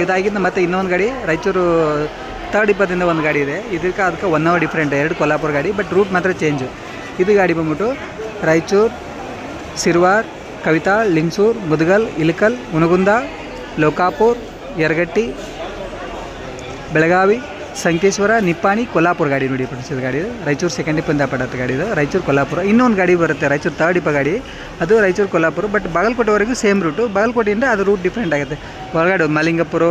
ಇದಾಗಿದ್ದು ಮತ್ತೆ ಇನ್ನೊಂದು ಗಾಡಿ ರಾಯಚೂರು ಥರ್ಡ್ ಡಿಪೋದಿಂದ ಒಂದು ಗಾಡಿ ಇದೆ. ಅದಕ್ಕೆ 1 ಅವರ್ ಡಿಫ್ರೆಂಟ್, 2 ಕೊಲ್ಲಾಪುರ ಗಾಡಿ, ಬಟ್ ರೂಟ್ ಮಾತ್ರ ಚೇಂಜು. ಇದು ಗಾಡಿ ಬಂದ್ಬಿಟ್ಟು ರಾಯಚೂರು ಸಿರ್ವಾರ್ ಕವಿತಾಳ್ ಲಿಂಗಸೂರು ಮುದ್ಗಲ್ ಇಲಿಕಲ್ ಉನಗುಂದ ಲೋಕಾಪುರ್ ಯರಗಟ್ಟಿ ಬೆಳಗಾವಿ ಸಂಕೇಶ್ವರ ನಿಪ್ಪಾಣಿ ಕೊಲ್ಲಾಪುರ ಗಾಡಿ ನೋಡಿ ಫ್ರೆಂಡ್ಸ್. ಇದು ಗಾಡಿ ರಾಯಚೂರು ಸೆಕೆಂಡ್ ಡಿಪೋಯಿಂದ ಪಡತ್ತೆ ಗಾಡಿ. ಇದು ರಾಯಚೂರು ಕೊಲ್ಲಾಪುರ. ಇನ್ನೊಂದು ಗಾಡಿ ಬರುತ್ತೆ ರಾಯಚೂರು ಥರ್ಡ್ ಡಿಪೋ ಗಾಡಿ, ಅದು ರಾಯಚೂರು ಕೊಲ್ಲಾಪುರ, ಬಟ್ ಬಾಗಲಕೋಟೆವರೆಗೂ ಸೇಮ್ ರೂಟು. ಬಾಗಲಕೋಟೆಯಿಂದ ಅದು ರೂಟ್ ಡಿಫ್ರೆಂಟ್ ಆಗುತ್ತೆ. ಒಳಗಡೆ ಮಾಲಿಂಗಪುರ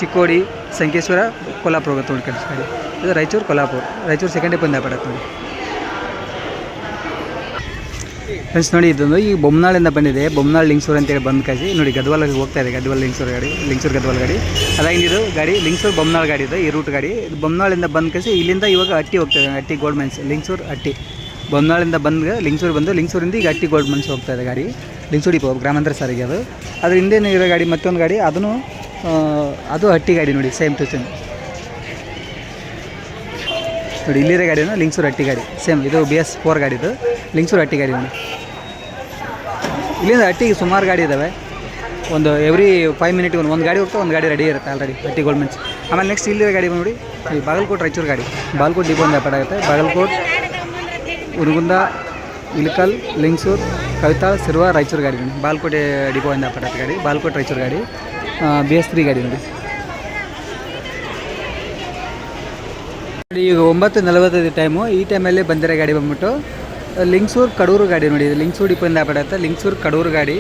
ಚಿಕ್ಕೋಡಿ ಸಂಕೇಶ್ವರ ಕೊಲ್ಲಾಪುರ ಹೋಗುತ್ತೆ ನೋಡಿ ಫ್ರೆಂಡ್ಸ್ ಗಾಡಿ. ಇದು ರಾಯಚೂರು ಕೊಲ್ಲಾಪುರ, ರಾಯಚೂರು ಸೆಕೆಂಡ್ ಡಿಪೋಯಿಂದ ಪಡತ್ತೆ ನೋಡಿ ಫ್ರೆಂಡ್ಸ್. ನೋಡಿ ಇದೊಂದು ಈ ಬೊಮ್ಮನಾಳಿಂದ ಬಂದಿದೆ, ಬೊಮ್ಮನಾಳ್ ಲಿಂಗಸೂರು ಅಂತೇಳಿ ಬಂದು ಕಳಿಸಿ ನೋಡಿ. ಗದ್ವಾಲ್ಗೆ ಹೋಗ್ತಾ ಇದೆ, ಗದ್ವಾಲ್ ಲಿಂಗಸೂರು ಗಾಡಿ, ಲಿಂಗಸೂರು ಗದ್ವಾಲ್ ಗಾಡಿ. ಅದಾಗಿ ಇದು ಗಾಡಿ ಲಿಂಗಸೂರು ಬೊಮ್ಮನಾಳ್ ಗಾಡಿ ಇದೆ, ಈ ರೂಟ್ ಗಾಡಿ. ಇದು ಬೊಮ್ಮನಾಳಿಂದ ಬಂದು ಕಳಿಸಿ ಇಲ್ಲಿಂದ ಇವಾಗ ಹಟ್ಟಿ ಹೋಗ್ತಾ ಇದೆ, ಹಟ್ಟಿ ಗೋಲ್ಡ್ ಮೈನ್ಸ್ ಲಿಂಗಸೂರು ಹಟ್ಟಿ. ಬೊಮ್ಮನಾಳಿಂದ ಬಂದು ಲಿಂಗಸೂರು ಬಂದು ಲಿಂಗಸೂರಿಂದ ಈಗ ಹಟ್ಟಿ ಗೋಲ್ಡ್ ಮೈನ್ಸ್ ಹೋಗ್ತಾ ಇದೆ ಗಾಡಿ. ಲಿಂಗಸೂರು ಡಿಪೋ ಗ್ರಾಮಾಂತರ ಸಾರಿಗೆ ಅದು. ಅದ್ರ ಹಿಂದೆ ಇರೋ ಗಾಡಿ ಮತ್ತೊಂದು ಗಾಡಿ, ಅದು ಹಟ್ಟಿ ಗಾಡಿ ನೋಡಿ, ಸೇಮ್ ಟು ಸೇಮ್ ನೋಡಿ. ಇಲ್ಲಿರೋ ಗಾಡಿನ ಲಿಂಗಸೂರು ಹಟ್ಟಿ ಗಾಡಿ ಸೇಮ್. ಇದು BS4 ಗಾಡಿದು ಲಿಂಗಸೂರು ಹಟ್ಟಿ ಗಾಡಿ ನೋಡಿ. ಇಲ್ಲಿಂದ ಹಟ್ಟಿಗೆ ಸುಮಾರು ಗಾಡಿ ಇದ್ದಾವೆ. ಒಂದು ಎವ್ರಿ 5 ಮಿನಿಟ್ಗೆ ಒಂದು ಗಾಡಿ ಹೋಗ್ತಾ ಒಂದು ಗಾಡಿ ರೆಡಿ ಇರುತ್ತೆ ಆಲ್ರೆಡಿ ಹಟ್ಟಿ ಗೋಲ್ಡ್ ಮೀನ್ಸ್. ಆಮೇಲೆ ನೆಕ್ಸ್ಟ್ ಇಲ್ಲಿರೋ ಗಾಡಿ ನೋಡಿ, ಈ ಬಾಗಲಕೋಟೆ ರಾಯಚೂರು ಗಾಡಿ, ಬಾಗಲಕೋಟೆ ಡಿಪೋ ಒಂದು ಆಗುತ್ತೆ. ಬಾಗಲಕೋಟೆ ಉನಗುಂದ ಇಲಿಕಲ್ ಲಿಂಗಸೂರು ಕವಿತಾಳ್ ಸಿರ್ವಾರ್ ರಾಯಚೂರು ಗಾಡಿ ನೋಡಿ. ಬಾಗಲಕೋಟೆ ಡಿಪೋಯಿಂದ ಆಗುತ್ತೆ ಗಾಡಿ, ಬಾಗಲಕೋಟೆ ರಾಯಚೂರು ಗಾಡಿ. BS3 ಗಾಡಿ ನೋಡಿ. ಈಗ 9:45 ಟೈಮು. ಈ ಟೈಮಲ್ಲಿ ಬಂದಿರೋ ಗಾಡಿ ಬಂದ್ಬಿಟ್ಟು ಲಿಂಗಸೂರು ಕಡೂರು ಗಾಡಿ ನೋಡಿ. ಇದು ಲಿಂಗಸೂರು ಡಿಪೋಯಿಂದ ಪಡೆಯುತ್ತೆ. ಲಿಂಗಸೂರು ಕಡೂರು ಗಾಡಿ,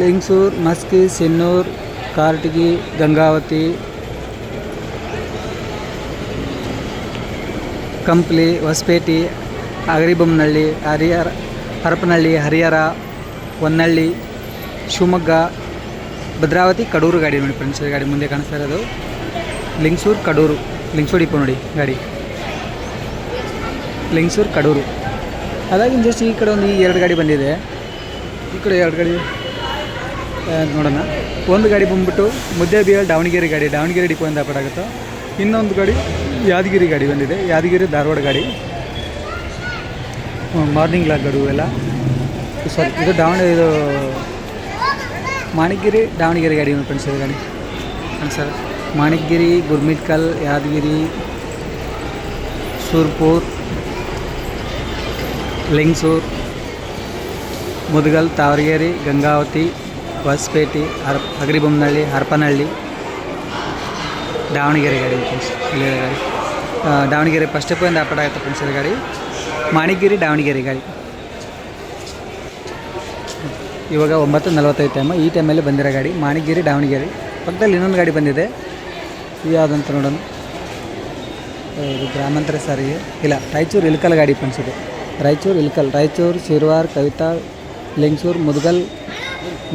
ಲಿಂಗಸೂರು ಮಸ್ಕಿ ಸಿನ್ನೂರು ಕಾರಟಗಿ ಗಂಗಾವತಿ ಕಂಪ್ಲಿ ಹೊಸಪೇಟೆ ಅಗರಿಬೊಮ್ಮನಹಳ್ಳಿ ಹರಪನಹಳ್ಳಿ ಹರಿಹರ ಹೊನ್ನಳ್ಳಿ ಶಿವಮೊಗ್ಗ ಭದ್ರಾವತಿ ಕಡೂರು ಗಾಡಿ ನೋಡಿ ಫ್ರೆಂಡ್ಸ್. ಗಾಡಿ ಮುಂದೆ ಕಾಣಿಸ್ತಾ ಇರೋದು ಲಿಂಗಸೂರು ಕಡೂರು, ಲಿಂಗಸೂರು ಡಿಪೋ ನೋಡಿ ಗಾಡಿ, ಲಿಂಗಸೂರು ಕಡೂರು. ಅದಾಗಿ ಜಸ್ಟ್ ಈ ಕಡೆ ಒಂದು 2 ಗಾಡಿ ಬಂದಿದೆ, ಈ ಕಡೆ 2 ಗಾಡಿ ನೋಡೋಣ. ಒಂದು ಗಾಡಿ ಬಂದ್ಬಿಟ್ಟು ಮುದ್ದೇಬಿಹಾಳ್ ದಾವಣಗೆರೆ ಗಾಡಿ, ದಾವಣಗೆರೆ ಡಿಪೋಯಿಂದ ಆಗುತ್ತೆ. ಇನ್ನೊಂದು ಗಾಡಿ ಯಾದಗಿರಿ ಗಾಡಿ ಬಂದಿದೆ, ಯಾದಗಿರಿ ಧಾರವಾಡ ಗಾಡಿ. ಮಾರ್ನಿಂಗ್ ಲಾಗ್ ಗಾಡಿ ಎಲ್ಲ ಸಾರಿ, ಇದು ಇದು ಮಾಣಿಗಿರಿ ದಾವಣಗೆರೆ ಗಾಡಿ ಫ್ರೆಂಡ್ಸ್. ಇದು ಗಾಡಿ ಸರ್ ಮಾಣಿಗಿರಿ ಗುರ್ಮಿಟ್ಕಲ್ ಯಾದಗಿರಿ ಸೂರ್ಪುರ್ ಲಿಂಗಸೂರು ಮುದ್ಗಲ್ ತಾವರಗೇರಿ ಗಂಗಾವತಿ ಹೊಸಪೇಟೆ ಅಗರಿಬೊಮ್ಮನಹಳ್ಳಿ ಹರಪನಹಳ್ಳಿ ದಾವಣಗೆರೆ ಗಾಡಿ ಫ್ರೆಂಡ್ಸ್. ಇಲ್ಲಿ ಗಾಡಿ ದಾವಣಗೆರೆ ಫಸ್ಟ್ ಡಿಪೋಯಿಂದ ಆಗುತ್ತೆ ಫ್ರೆಂಡ್ಸ್. ಇದು ಗಾಡಿ ಮಾಣಿಗಿರಿ ದಾವಣಗೆರೆ ಗಾಡಿ. ಇವಾಗ 9:45 ಟೈಮು. ಈ ಟೈಮಲ್ಲಿ ಬಂದಿರೋ ಗಾಡಿ ಮಾಣಿಗಿರಿ ದಾವಣಗೆರೆ. ಪಕ್ಕದಲ್ಲಿ ಇನ್ನೊಂದು ಗಾಡಿ ಬಂದಿದೆ, ಯಾವುದಂತ ನೋಡೋಣ. ಇದು ಗ್ರಾಮಾಂತರ ಸಾರಿಗೆ ಇಲ್ಲ, ರಾಯಚೂರು ಇಲ್ಕಲ್ ಗಾಡಿ ಫ್ರೆಂಡ್ಸ್. ಇದು ರಾಯಚೂರು ಇಲ್ಕಲ್, ರಾಯಚೂರು ಶಿರ್ವಾರ್ ಕವಿತಾಳ್ ಲಿಂಗಸೂರು ಮುದ್ಗಲ್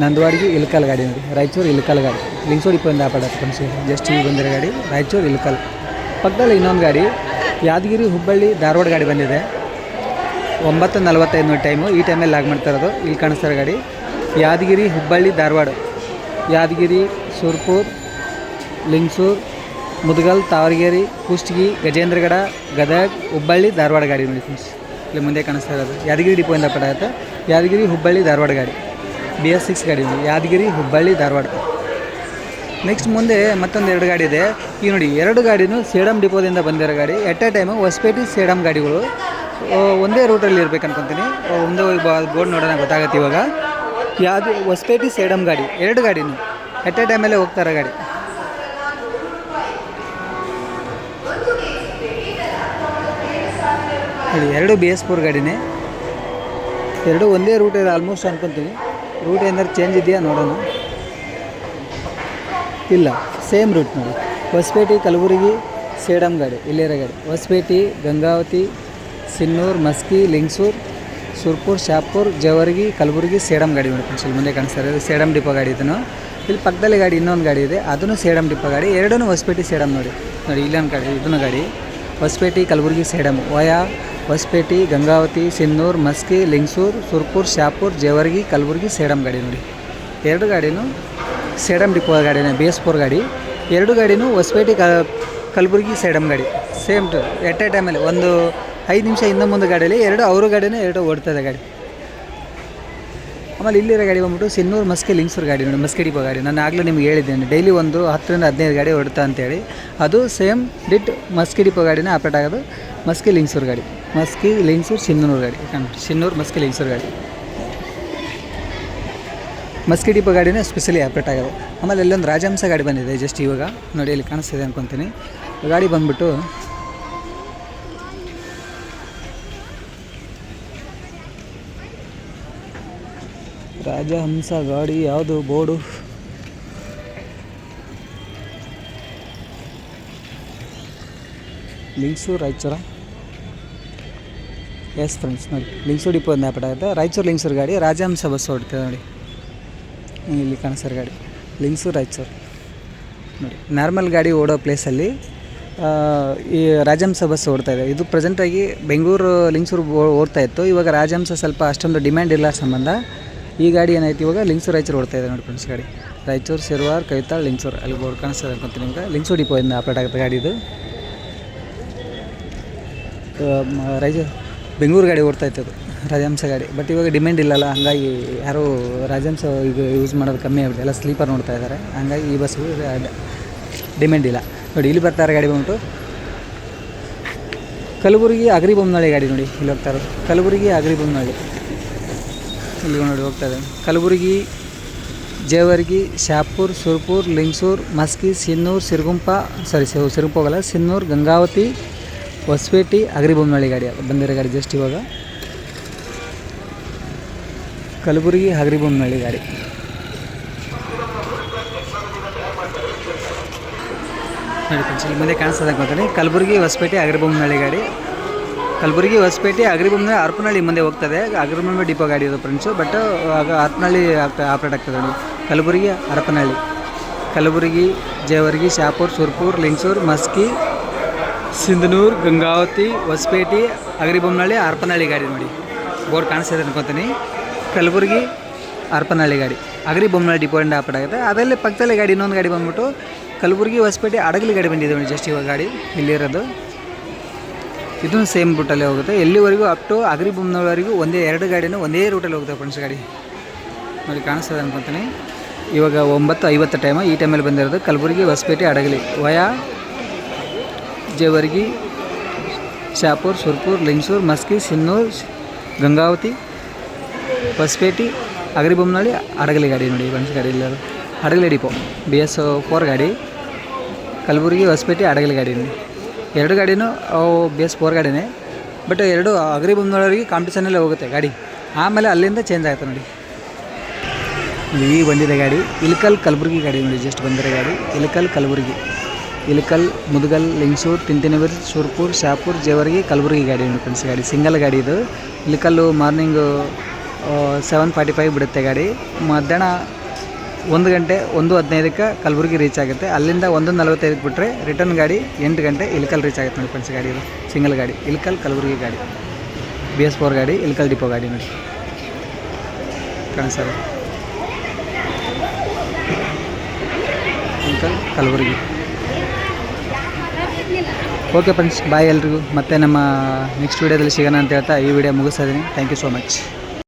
ನಂದವಾಡಿಗೆ ಇಲ್ಕಲ್ ಗಾಡಿ ನೋಡಿ. ರಾಯಚೂರು ಇಲ್ಕಲ್ ಗಾಡಿ ಲಿಂಗಸೂರು ಡಿಪೋಯಿಂದ ಆಪಡತ್ತೆ ಫ್ರೆಂಡ್ಸ್. ಜಸ್ಟ್ ಈಗ ಬಂದಿರೋ ಗಾಡಿ ರಾಯಚೂರು ಇಲ್ಕಲ್. ಪಕ್ಕದಲ್ಲಿ ಇನ್ನೊಂದು ಗಾಡಿ ಯಾದಗಿರಿ ಹುಬ್ಬಳ್ಳಿ ಧಾರವಾಡ ಗಾಡಿ ಬಂದಿದೆ. 9:45 ಟೈಮು. ಈ ಟೈಮಲ್ಲಿ ಲಾಗ್ ಮಾಡ್ತಾ ಇರೋದು. ಇಲ್ಲಿ ಕಾಣಿಸ್ತಾರೆ ಗಾಡಿ ಯಾದಗಿರಿ ಹುಬ್ಬಳ್ಳಿ ಧಾರವಾಡ, ಯಾದಗಿರಿ ಸುರ್ಪುರ್ ಲಿಂಗಸೂರು ಮುದ್ಗಲ್ ತಾವರಗೇರಿ ಕುಷ್ಟಗಿ ಗಜೇಂದ್ರಗಡ ಗದಗ್ ಹುಬ್ಬಳ್ಳಿ ಧಾರವಾಡ ಗಾಡಿ ನೋಡಿ ಫ್ರೆಂಡ್ಸ್. ಇಲ್ಲಿ ಮುಂದೆ ಕಾಣಿಸ್ತಾ ಇರೋದು ಯಾದಗಿರಿ ಡಿಪೋಯಿಂದ ಪಡೆಯುತ್ತೆ. ಯಾದಗಿರಿ ಹುಬ್ಬಳ್ಳಿ ಧಾರವಾಡ ಗಾಡಿ BS6 ಗಾಡಿ ನೋಡಿ, ಯಾದಗಿರಿ ಹುಬ್ಬಳ್ಳಿ ಧಾರವಾಡ. ನೆಕ್ಸ್ಟ್ ಮುಂದೆ ಮತ್ತೊಂದು 2 ಗಾಡಿ ಇದೆ. ಈ ನೋಡಿ 2 ಗಾಡಿನೂ ಸೇಡಮ್ ಡಿಪೋದಿಂದ ಬಂದಿರೋ ಗಾಡಿ. At a time Hosapete Sedam ಗಾಡಿಗಳು ಒಂದೇ ರೂಟಲ್ಲಿ ಇರ್ಬೇಕು ಅನ್ಕೊತೀನಿ. ಒಂದು ಬೋರ್ಡ್ ನೋಡೋಣ ಗೊತ್ತಾಗುತ್ತೆ ಇವಾಗ. ಯಾವುದು ಹೊಸಪೇಟೆ ಸೇಡಮ್ ಗಾಡಿ 2 ಗಾಡಿನೂ ಎಟ್ ಎ ಟೈಮಲ್ಲೇ ಹೋಗ್ತಾರೆ ಗಾಡಿ. ಅಲ್ಲಿ 2 BS4 ಗಾಡಿನೇ, 2 ಒಂದೇ ರೂಟ್ ಇದೆ ಆಲ್ಮೋಸ್ಟ್ ಅನ್ಕೊತೀನಿ. ರೂಟ್ ಏನಾದ್ರು ಚೇಂಜ್ ಇದೆಯಾ ನೋಡೋಣ. ಇಲ್ಲ, ಸೇಮ್ ರೂಟ್ ನೋಡಿ. ಹೊಸಪೇಟೆ ಕಲಬುರಗಿ ಸೇಡಮ್ ಗಾಡಿ, ಇಲ್ಲಿರೋ ಗಾಡಿ. ಹೊಸಪೇಟೆ, ಗಂಗಾವತಿ, ಸಿನ್ನೂರು, ಮಸ್ಕಿ, ಲಿಂಗಸೂರು, ಸುರ್ಪುರ್, ಶಾಪುರ್, ಜೇವರ್ಗಿ, ಕಲಬುರಗಿ, ಸೇಡಮ್ ಗಾಡಿ ನೋಡಿ ಫ್ರೆಂಡ್ಸ್. ಇಲ್ಲಿ ಮುಂದೆ ಕಾಣಿಸ್ತಾರೆ, ಇದು ಸೇಡಮ್ ಡಿಪೋ ಗಾಡಿ. ಇದನ್ನು ಇಲ್ಲಿ ಪಕ್ಕದಲ್ಲಿ ಗಾಡಿ ಇನ್ನೊಂದು ಗಾಡಿ ಇದೆ, ಅದನ್ನು ಸೇಡಮ್ ಡಿಪೋ ಗಾಡಿ. ಎರಡೂ ಹೊಸಪೇಟೆ ಸೇಡಮ್ ನೋಡಿ. ಇಲ್ಲೊಂದು ಗಾಡಿ, ಇದನ್ನು ಗಾಡಿ ಹೊಸಪೇಟೆ ಕಲಬುರಗಿ ಸೇಡಮ್ ವಯಾ ಹೊಸಪೇಟೆ, ಗಂಗಾವತಿ, ಸಿನ್ನೂರು, ಮಸ್ಕಿ, ಲಿಂಗಸೂರು, ಸುರ್ಪುರ್, ಶಾಪುರ್, ಜೇವರ್ಗಿ, ಕಲಬುರಗಿ, ಸೇಡಮ್ ಗಾಡಿ ನೋಡಿ. ಎರಡು ಗಾಡಿನೂ ಸೇಡಮ್ ಡಿಪೋ ಗಾಡಿನೇ, BS4 ಗಾಡಿ. ಎರಡು ಗಾಡಿನೂ ಹೊಸಪೇಟೆ ಕಲಬುರಗಿ ಸೇಡಮ್ ಗಾಡಿ. ಸೇಮ್ ಎಟ್ ಎ ಟೈಮಲ್ಲಿ ಒಂದು 5 ನಿಮಿಷ ಹಿಂದೆ ಮುಂದೆ ಗಾಡಿಯಲ್ಲಿ ಎರಡು ಅವ್ರ ಗಾಡಿನೇ ಎರಡು ಓಡ್ತದೆ ಗಾಡಿ. ಆಮೇಲೆ ಇಲ್ಲಿರೋ ಗಾಡಿ ಬಂದ್ಬಿಟ್ಟು ಸಿನ್ನೂರು, ಮಸ್ಕಿ, ಲಿಂಗಸೂರು ಗಾಡಿ ನೋಡಿ, ಮಸ್ಕಿ ಡಿಪೋ ಗಾಡಿ. ನಾನು ಆಗಲೇ ನಿಮ್ಗೆ ಹೇಳಿದ್ದೇನೆ, ಡೈಲಿ ಒಂದು 10 ರಿಂದ 15 ಗಾಡಿ ಓಡ್ತಾ ಅಂತೇಳಿ. ಅದು ಸೇಮ್ ಡಿಟ್ ಮಸ್ಕಿ ಡಿಪೋ ಗಾಡಿನೇ ಆಪ್ರೇಟ್ ಆಗೋದು. ಮಸ್ಕಿ ಲಿಂಗಸೂರು ಗಾಡಿ, ಮಸ್ಕಿ ಲಿಂಗಸೂರು ಸಿನ್ನೂರು ಗಾಡಿ, ಸಿನ್ನೂರು ಮಸ್ಕಿ ಲಿಂಗಸೂರು ಗಾಡಿ. ಮಸ್ಕಿ ಡಿಪೋ ಗಾಡಿನೇ ಸ್ಪೆಷಲಿ ಆಪ್ರೇಟ್ ಆಗೋದು. ಆಮೇಲೆ ಇಲ್ಲೊಂದು ರಾಜಹಂಸ ಗಾಡಿ ಬಂದಿದೆ ಜಸ್ಟ್ ಇವಾಗ ನೋಡಿ, ಇಲ್ಲಿ ಕಾಣಿಸ್ತಿದೆ ಅಂದ್ಕೊತೀನಿ. ಗಾಡಿ ಬಂದ್ಬಿಟ್ಟು ರಾಜಹಂಸ ಗಾಡಿ. ಯಾವುದು board? Lingasuru Raichur. S friends ನೋಡಿ, ಲಿಂಗಸೂರು ಡಿಪೋ ಒಂದು ಆಪ್ರೇಟ್ ಆಗುತ್ತೆ. ರಾಯಚೂರು ಲಿಂಗಸೂರು ಗಾಡಿ, ರಾಜಹಂಸ ಬಸ್ ಹೊಡ್ತದೆ ನೋಡಿ. ಇಲ್ಲಿ ಕಾಣಿಸ್ತಾರೆ ಗಾಡಿ, ಲಿಂಗಸೂರು ರಾಯಚೂರು ನೋಡಿ. ನಾರ್ಮಲ್ ಗಾಡಿ ಓಡೋ ಪ್ಲೇಸಲ್ಲಿ ಈ ರಾಜಹಂಸ ಬಸ್ ಓಡ್ತಾಯಿದೆ. ಇದು ಪ್ರೆಸೆಂಟಾಗಿ ಬೆಂಗಳೂರು ಲಿಂಗಸೂರು ಓಡ್ತಾ ಇತ್ತು. ಇವಾಗ ರಾಜಹಂಸ ಸ್ವಲ್ಪ ಅಷ್ಟೊಂದು ಡಿಮ್ಯಾಂಡ್ ಇಲ್ಲ ಸಂಬಂಧ ಈ ಗಾಡಿ ಏನಾಯ್ತು ಇವಾಗ ಲಿಂಗಸೂರು ರಾಯಚೂರು ಓಡ್ತಾಯಿದೆ ನೋಡಿ ಫ್ರೆಂಡ್ಸ್. ಗಾಡಿ ರಾಯಚೂರು, ಸಿರ್ವಾರ್, ಕವಿತಾಳ್, ಲಿಂಗಸೂರು ಅಲ್ಲಿ ಬೋರ್ಡ್ ಕಾಣಿಸ್ತದೆ ಅನ್ಕೊಂತೀನಿ ನಿಮ್ಗೆ. ಲಿಂಗಸೂರು ಡಿಪೋ ಇಂದ ಆಪ್ರೇಟ್ ಆಗುತ್ತೆ ಗಾಡಿ. ಇದು ಬೆಂಗಳೂರು ಗಾಡಿ ಓಡ್ತಾಯಿತ್ತು ಅದು ರಾಜಹಂಸ ಗಾಡಿ. ಬಟ್ ಇವಾಗ ಡಿಮ್ಯಾಂಡ್ ಇಲ್ಲಲ್ಲ, ಹಂಗಾಗಿ ಯಾರೂ ರಾಜಹಂಸ ಈಗ ಯೂಸ್ ಮಾಡೋದು ಕಮ್ಮಿ ಆಗಿದೆ, ಎಲ್ಲ ಸ್ಲೀಪರ್ ನೋಡ್ತಾ ಇದ್ದಾರೆ. ಹಂಗಾಗಿ ಈ ಬಸ್ಸು ಡಿಮ್ಯಾಂಡ್ ಇಲ್ಲ ನೋಡಿ. ಇಲ್ಲಿ ಬರ್ತಾರೆ ಗಾಡಿ ಬಂದ್ಬಿಟ್ಟು ಕಲಬುರಗಿ ಅಗ್ರಿಬೊಮ್ಮನಹಳ್ಳಿ ಗಾಡಿ ನೋಡಿ. ಇಲ್ಲಿ ಹೋಗ್ತಾರೆ ಕಲಬುರಗಿ ಅಗ್ರಿಬೊಮ್ಮನಹಳ್ಳಿ, ಇಲ್ಲಿ ನೋಡಿ ಹೋಗ್ತಾಯಿದೆ. ಕಲಬುರಗಿ, ಜೇವರ್ಗಿ, ಶಾಪುರ್, ಸುರ್ಪುರ್, ಲಿಂಗಸೂರು, ಮಸ್ಕಿ, ಸಿನ್ನೂರು, ಸಿರುಗುಪ್ಪ ಹೋಗಲ್ಲ, ಸಿನ್ನೂರು, ಗಂಗಾವತಿ, ಹೊಸಪೇಟೆ, ಅಗ್ರಿಬೊಮ್ಮನಹಳ್ಳಿ ಗಾಡಿ ಬಂದಿರೋ ಗಾಡಿ ಜಸ್ಟ್ ಇವಾಗ. ಕಲಬುರಗಿ ಅಗ್ರಿಬೊಮ್ಮನಹಳ್ಳಿ ಗಾಡಿ ನೋಡಿ ಫ್ರೆಂಡ್ಸ್. ಇಲ್ಲಿ ಮುಂದೆ ಕಾಣಿಸ್ತದೆ ಅನ್ಕೊಂತೀನಿ. ಕಲಬುರಗಿ, ಹೊಸಪೇಟೆ, ಅಗ್ರಿಬೊಮ್ಮನಹಳ್ಳಿ ಗಾಡಿ. ಕಲಬುರಗಿ, ಹೊಸಪೇಟೆ, ಅಗ್ರಿಬೊಮ್ಮನಹಳ್ಳಿ, ಹರಪನಹಳ್ಳಿ ಮುಂದೆ ಹೋಗ್ತದೆ. ಅಗ್ರಿಬೊಮ್ಮನಹಳ್ಳಿ ಡಿಪೋ ಗಾಡಿ ಇದು ಫ್ರೆಂಡ್ಸು. ಬಟ್ ಆಗ ಹರಪನಹಳ್ಳಿ ಆಪ್ರೇಟ್ ಆಗ್ತದೆ ನೋಡಿ. ಕಲಬುರಗಿ, ಹರಪನಹಳ್ಳಿ, ಕಲಬುರಗಿ, ಜೇವರ್ಗಿ, ಶಾಪುರ್, ಸುರ್ಪುರ್, ಲಿಂಗಸೂರು, ಮಸ್ಕಿ, ಸಿಂಧನೂರು, ಗಂಗಾವತಿ, ಹೊಸಪೇಟೆ, ಅಗ್ರಿಬೊಮ್ಮನಹಳ್ಳಿ, ಹರಪನಹಳ್ಳಿ ಗಾಡಿ ನೋಡಿ. ಬೋರ್ಡ್ ಕಾಣಿಸ್ತಿದೆ ಅನ್ಕೊತೀನಿ. ಕಲಬುರಗಿ, ಹರಪನಹಳ್ಳಿ ಗಾಡಿ, ಅಗ್ರಿಬೊಮ್ಮನಹಳ್ಳಿ ಡಿಪೋ ಇಂದ ಆಪ್ರೇಟ್ ಆಗುತ್ತೆ. ಅದರಲ್ಲಿ ಪಕ್ಕದಲ್ಲಿ ಗಾಡಿ ಇನ್ನೊಂದು ಗಾಡಿ ಬಂದ್ಬಿಟ್ಟು ಕಲಬುರಗಿ, ಹೊಸಪೇಟೆ, ಹಡಗಲಿ ಗಾಡಿ ಬಂದಿದೆ ನೋಡಿ ಜಸ್ಟ್ ಇವಾಗ ಗಾಡಿ ಇಲ್ಲಿರೋದು. ಇದೂ ಸೇಮ್ ರೂಟಲ್ಲೇ ಹೋಗುತ್ತೆ. ಎಲ್ಲಿವರೆಗೂ ಅಪ್ ಟು ಅಗ್ರಿಬೊಮ್ಮನಹಳ್ಳಿವರೆಗೂ ಎರಡು ಗಾಡಿನೂ ಒಂದೇ ರೂಟಲ್ಲಿ ಹೋಗುತ್ತೆ ಫ್ರೆಂಡ್ಸ್. ಗಾಡಿ ನೋಡಿ ಕಾಣಿಸ್ತದೆ ಅನ್ಕೊತೀನಿ. ಇವಾಗ 9:50 ಟೈಮು. ಈ ಟೈಮಲ್ಲಿ ಬಂದಿರೋದು ಕಲಬುರಗಿ, ಹೊಸಪೇಟೆ, ಹಡಗಲಿ ವಯಾ ಜೇವರ್ಗಿ, ಶಾಪುರ್, ಸುರ್ಪುರ್, ಲಿಂಗಸೂರು, ಮಸ್ಕಿ, ಸಿನ್ನೂರು, ಗಂಗಾವತಿ, ಹೊಸಪೇಟೆ, ಅಗ್ರಿಬೊಮ್ಮನಹಳ್ಳಿ, ಹಡಗಲಿ ಗಾಡಿ ನೋಡಿ ಫ್ರೆಂಡ್ಸ್. ಗಾಡಿ ಇಲ್ಲ ಹಡಗಲಿ ಡಿಪೋ BS4 ಗಾಡಿ. ಕಲಬುರಗಿ, ಹೊಸಪೇಟೆ, ಹಡಗಲಿ ಗಾಡಿ ನೋಡಿ. ಎರಡು ಗಾಡಿನೂ BS4 ಗಾಡಿನೇ. ಬಟ್ ಎರಡು ಅಗ್ರಿಬೊಮ್ಮನಹಳ್ಳಿಗೆ ಕಾಂಪಿಟೇಷನಲ್ಲೇ ಹೋಗುತ್ತೆ ಗಾಡಿ. ಆಮೇಲೆ ಅಲ್ಲಿಂದ ಚೇಂಜ್ ಆಗುತ್ತೆ ನೋಡಿ. ಈಗ ಬಂದಿದೆ ಗಾಡಿ ಇಳಕಲ್ ಕಲಬುರಗಿ ಗಾಡಿ ನೋಡಿ. ಜಸ್ಟ್ ಬಂದಿರೋ ಗಾಡಿ ಇಳಕಲ್ ಕಲಬುರಗಿ, ಇಳಕಲ್, ಮುದಗಲ್, ಲಿಂಗಸೂರು, ತಿಂತಿನವರ್, ಸುರ್ಪುರ್, ಶಾಪುರ್, ಜೇವರ್ಗಿ, ಕಲಬುರಗಿ ಗಾಡಿ ನೋಡಿ ಫ್ರೆಂಡ್ಸ್. ಗಾಡಿ ಸಿಂಗಲ್ ಗಾಡಿ ಇದು. ಇಳಕಲ್ಲು ಮಾರ್ನಿಂಗು 7:45 ಬಿಡುತ್ತೆ ಗಾಡಿ. ಮಧ್ಯಾಹ್ನ 1 ಗಂಟೆ 1:15ಕ್ಕೆ ಕಲಬುರಗಿ ರೀಚ್ ಆಗುತ್ತೆ. ಅಲ್ಲಿಂದ 1:45 ಬಿಟ್ಟರೆ ರಿಟರ್ನ್ ಗಾಡಿ 8 ಗಂಟೆ ಇಳಕಲ್ ರೀಚ್ ಆಗುತ್ತೆ ನೋಡಿ ಫ್ರೆಂಡ್ಸ್. ಗಾಡಿ ಇದು ಸಿಂಗಲ್ ಗಾಡಿ ಇಳಕಲ್ ಕಲಬುರಗಿ ಗಾಡಿ, BS4 ಗಾಡಿ, ಇಳಕಲ್ ಡಿಪೋ ಗಾಡಿ ನೋಡಿ ಕಾಣಿಸ್ತಾರೆ. ಇಳಕಲ್ ಕಲಬುರಗಿ. ಓಕೆ ಫ್ರೆಂಡ್ಸ್, ಬಾಯ್ ಎಲ್ರಿಗೂ. ಮತ್ತೆ ನಮ್ಮ ನೆಕ್ಸ್ಟ್ ವೀಡಿಯೋದಲ್ಲಿ ಸಿಗೋಣ ಅಂತ ಹೇಳ್ತಾ ಈ ವಿಡಿಯೋ ಮುಗಿಸ್ತಾ ಇದ್ದೀನಿ. Thank you so much.